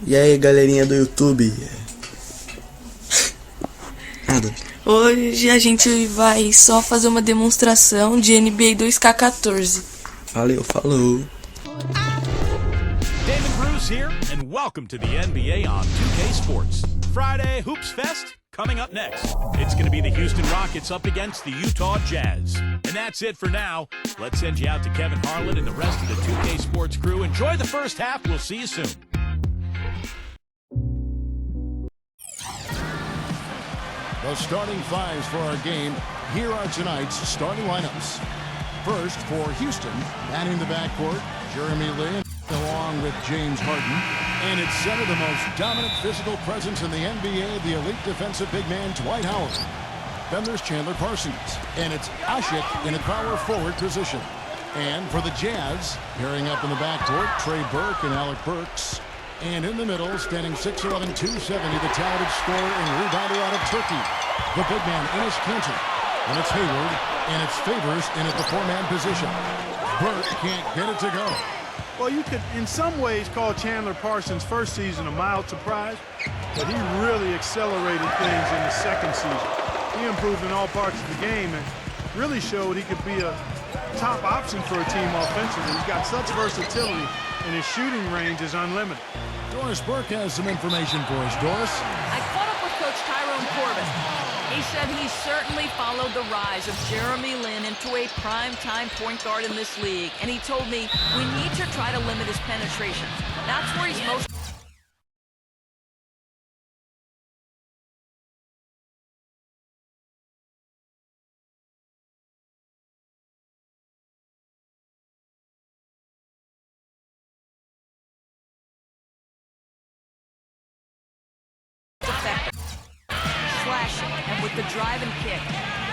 E aí, galerinha do YouTube? Nada. Hoje a gente vai só fazer uma demonstração de NBA2k14. Valeu, falou. David Bruce here, and welcome to the NBA on 2K Sports. Friday Hoops Fest coming up next. It's going to be the Houston Rockets up against the Utah Jazz. And that's it for now. Let's send you out to Kevin Harlan and the rest of the 2K Sports crew. Enjoy the first half. We'll see you soon. The starting fives for our game. Here are tonight's starting lineups. First, for Houston, manning the backcourt, Jeremy Lin, along with James Harden. And it's center, the most dominant physical presence in the NBA, the elite defensive big man, Dwight Howard. Then there's Chandler Parsons. And it's Ashik in a power forward position. And for the Jazz, pairing up in the backcourt, Trey Burke and Alec Burks. And in the middle, standing 6'11", 270, the talented scorer and rebounder out of Turkey, the big man, Enes Kanter. And it's Hayward, and it's Favors in at the four-man position. Burke can't get it to go. Well, you could, in some ways, call Chandler Parsons' first season a mild surprise, but he really accelerated things in his second season. He improved in all parts of the game and really showed he could be a top option for a team offensively. He's got such versatility, and his shooting range is unlimited. Doris Burke has some information for us. Doris? I caught up with Coach Tyrone Corbin. He said he certainly followed the rise of Jeremy Lin into a prime-time point guard in this league, and he told me we need to try to limit his penetration. That's where he's most... slashing, and with the drive and kick.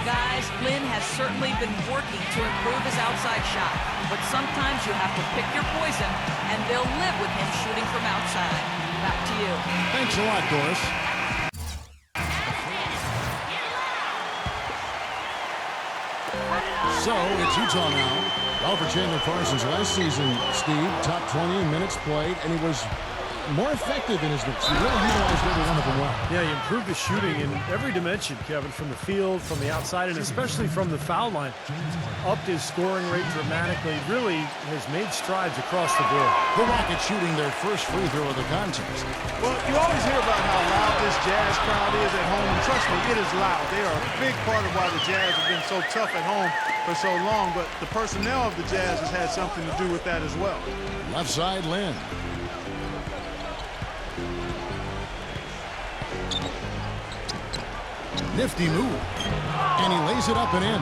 Guys, Lin has certainly been working to improve his outside shot, but sometimes you have to pick your poison, and they'll live with him shooting from outside. Back to you. Thanks a lot, Doris. So, it's Utah now. Well, for Chandler Parsons last season, Steve, top 20 in minutes played, and he was more effective in his minutes. He really utilized every one of them well. Yeah, he improved his shooting in every dimension, Kevin, from the field, from the outside, and especially from the foul line. Upped his scoring rate dramatically. Really has made strides across the board. The Rockets shooting their first free throw of the contest. Well, you always hear about how loud this Jazz crowd is at home, and trust me, it is loud. They are a big part of why the Jazz have been so tough at home for so long, but the personnel of the Jazz has had something to do with that as well. Left side, Lin. Nifty move. And he lays it up and in.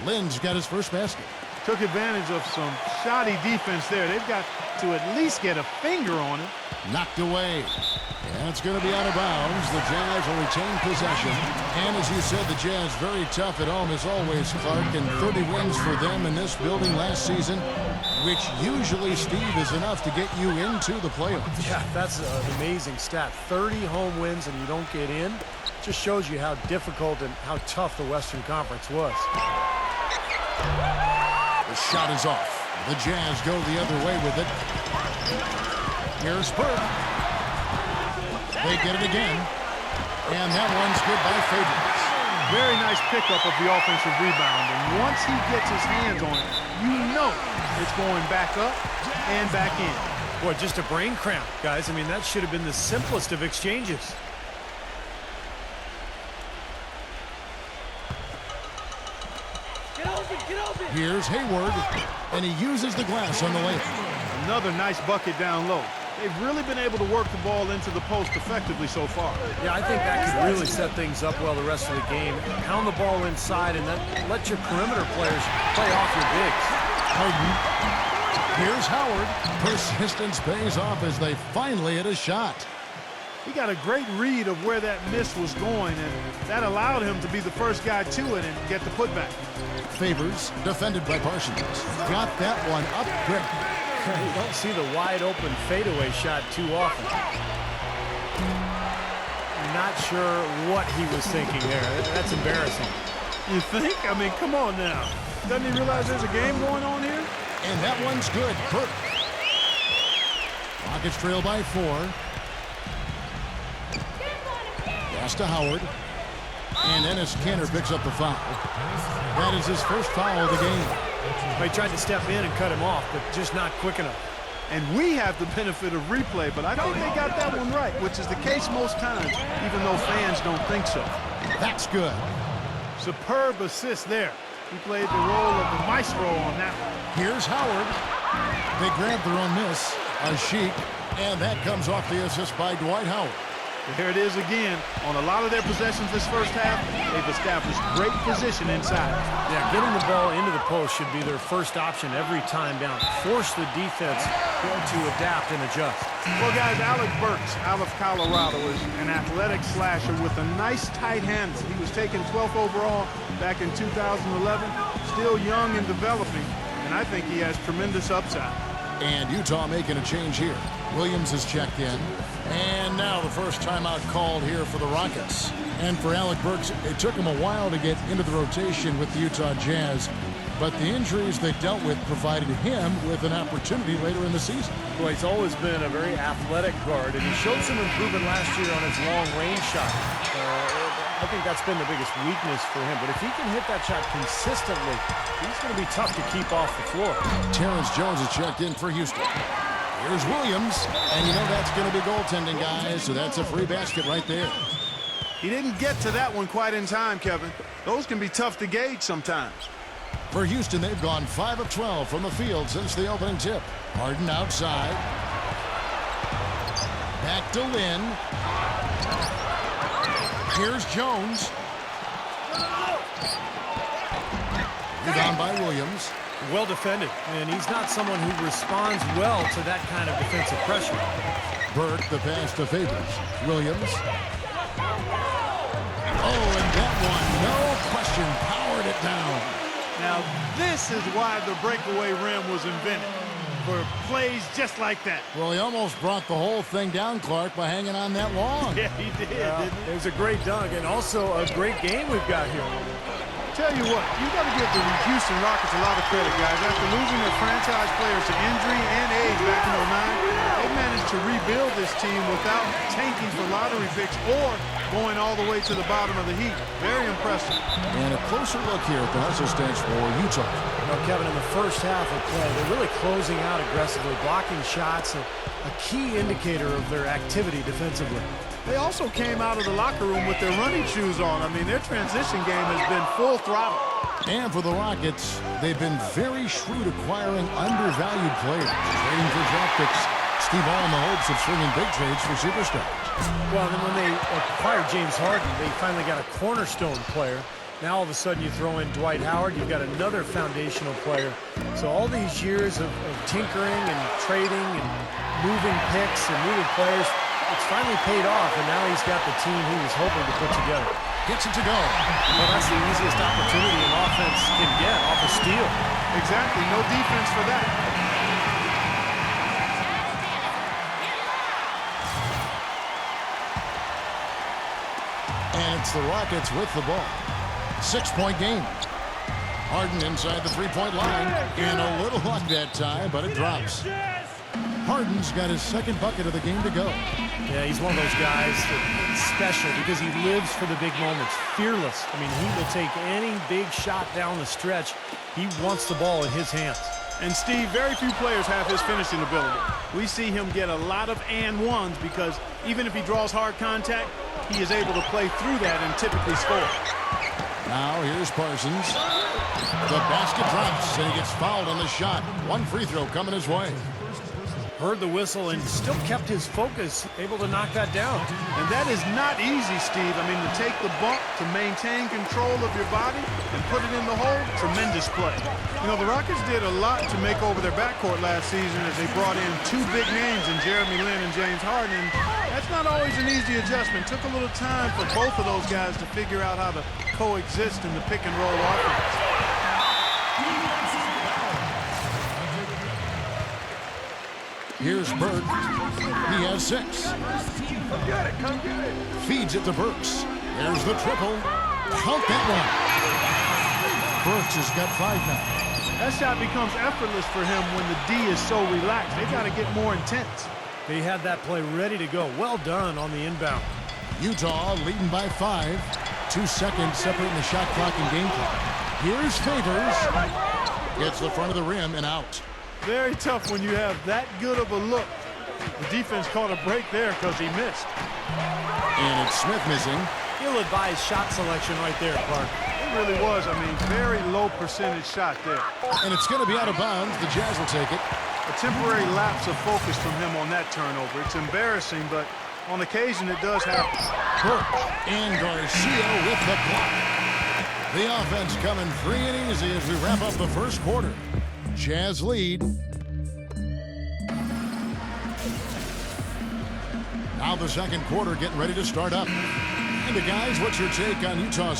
Lin's got his first basket. Took advantage of some shoddy defense there. They've got to at least get a finger on it. Knocked away. And it's going to be out of bounds. The Jazz will retain possession. And as you said, the Jazz very tough at home as always, Clark. And 30 wins for them in this building last season, which usually, Steve, is enough to get you into the playoffs. Yeah, that's an amazing stat. 30 home wins and you don't get in. Just shows you how difficult and how tough the Western Conference was. The shot is off. The Jazz go the other way with it. Here's Burke. They get it again. And that one's good by Favors. Very nice pickup of the offensive rebound. And once he gets his hands on it, you know it's going back up and back in. Boy, just a brain cramp, guys. I mean, that should have been the simplest of exchanges. Here's Hayward, and he uses the glass on the layup. Another nice bucket down low. They've really been able to work the ball into the post effectively so far. Yeah, I think that could really set things up well the rest of the game. Pound the ball inside and then let your perimeter players play off your bigs. Harden. Here's Howard. Persistence pays off as they finally hit a shot. He got a great read of where that miss was going, and that allowed him to be the first guy to it and get the putback. Favors, defended by Parsons. Got that one up quick. You don't see the wide-open fadeaway shot too often. Not sure what he was thinking there. That's embarrassing. You think? I mean, come on now. Doesn't he realize there's a game going on here? And that one's good. Burke. Rockets trail by 4. Pass to Howard. And Ennis Kanter picks up the foul. That is his first foul of the game. He tried to step in and cut him off, but just not quick enough. And we have the benefit of replay, but I think they got that one right, which is the case most times, even though fans don't think so. That's good. Superb assist there. He played the role of the maestro on that one. Here's Howard. They grab their own miss. Sheik, and that comes off the assist by Dwight Howard. Here it is again. On a lot of their possessions this first half, they've established great position inside. Yeah, getting the ball into the post should be their first option every time down. Force the defense to adapt and adjust. Well, guys, Alec Burks out of Colorado is an athletic slasher with a nice tight handle. He was taken 12th overall back in 2011. Still young and developing, and I think he has tremendous upside. And Utah making a change here. Williams is checked in. And now the first timeout called here for the Rockets. And for Alec Burks, it took him a while to get into the rotation with the Utah Jazz. But the injuries they dealt with provided him with an opportunity later in the season. Well, he's always been a very athletic guard, and he showed some improvement last year on his long-range shot. I think that's been the biggest weakness for him. But if he can hit that shot consistently, he's going to be tough to keep off the floor. Terrence Jones is checked in for Houston. Here's Williams, and you know that's going to be goaltending, guys, so that's a free basket right there. He didn't get to that one quite in time, Kevin. Those can be tough to gauge sometimes. For Houston, they've gone 5 of 12 from the field since the opening tip. Harden outside. Back to Lynn. Here's Jones. Rebound by Williams. Well defended, and he's not someone who responds well to that kind of defensive pressure. Burke, the pass to Favors. Williams. Oh, and that one, no question, powered it down. Now, this is why the breakaway rim was invented, for plays just like that. Well, he almost brought the whole thing down, Clark, by hanging on that long. Yeah, he did, didn't he? It was a great dunk, and also a great game we've got here. Tell you what, you got to give the Houston Rockets a lot of credit, guys. After losing their franchise players to injury and age back in 09, they managed to rebuild this team without tanking for lottery picks or going all the way to the bottom of the heat. Very impressive. And a closer look here at the hustle stats for Utah. You know, Kevin, in the first half of play, they're really closing out aggressively, blocking shots, a key indicator of their activity defensively. They also came out of the locker room with their running shoes on. I mean, their transition game has been full throttle. And for the Rockets, they've been very shrewd acquiring undervalued players, trading for draft picks. Steve, all in the hopes of swinging big trades for superstars. Well, then when they acquired James Harden, they finally got a cornerstone player. Now all of a sudden you throw in Dwight Howard, you've got another foundational player. So all these years of tinkering and trading and moving picks and moving players, it's finally paid off, and now he's got the team he was hoping to put together. Gets it to go. Well, that's the easiest opportunity an offense can get off a steal. Exactly, no defense for that. And it's the Rockets with the ball. 6-point game. Harden inside the three-point line. And a little luck that time, but it drops. Harden's got his second bucket of the game to go. Yeah, he's one of those guys that's special because he lives for the big moments. Fearless. I mean, he will take any big shot down the stretch. He wants the ball in his hands. And Steve, very few players have his finishing ability. We see him get a lot of and ones because even if he draws hard contact, he is able to play through that and typically score. Now here's Parsons. The basket drops and he gets fouled on the shot. One free throw coming his way. Heard the whistle and still kept his focus, able to knock that down. And that is not easy, Steve. I mean, to take the bump, to maintain control of your body, and put it in the hole, tremendous play. You know, the Rockets did a lot to make over their backcourt last season as they brought in two big names in Jeremy Lin and James Harden. And that's not always an easy adjustment. Took a little time for both of those guys to figure out how to coexist in the pick-and-roll offense. Here's Burke. He has 6. Come get it. Feeds it to Burks. There's the triple. Count that one. Burks has got 5 now. That shot becomes effortless for him when the D is so relaxed. They got to get more intense. They had that play ready to go. Well done on the inbound. Utah leading by 5. 2 seconds separating the shot clock and game clock. Here's Favors. Gets the front of the rim and out. Very tough when you have that good of a look. The defense caught a break there because he missed. And it's Smith missing. He'll advise shot selection right there, Clark. It really was. I mean, very low percentage shot there. And it's going to be out of bounds. The Jazz will take it. A temporary lapse of focus from him on that turnover. It's embarrassing, but on occasion it does happen. Burke and Garcia with the block. The offense coming free and easy as we wrap up the first quarter. Jazz lead. Now the second quarter getting ready to start up. And guys, what's your take on Utah?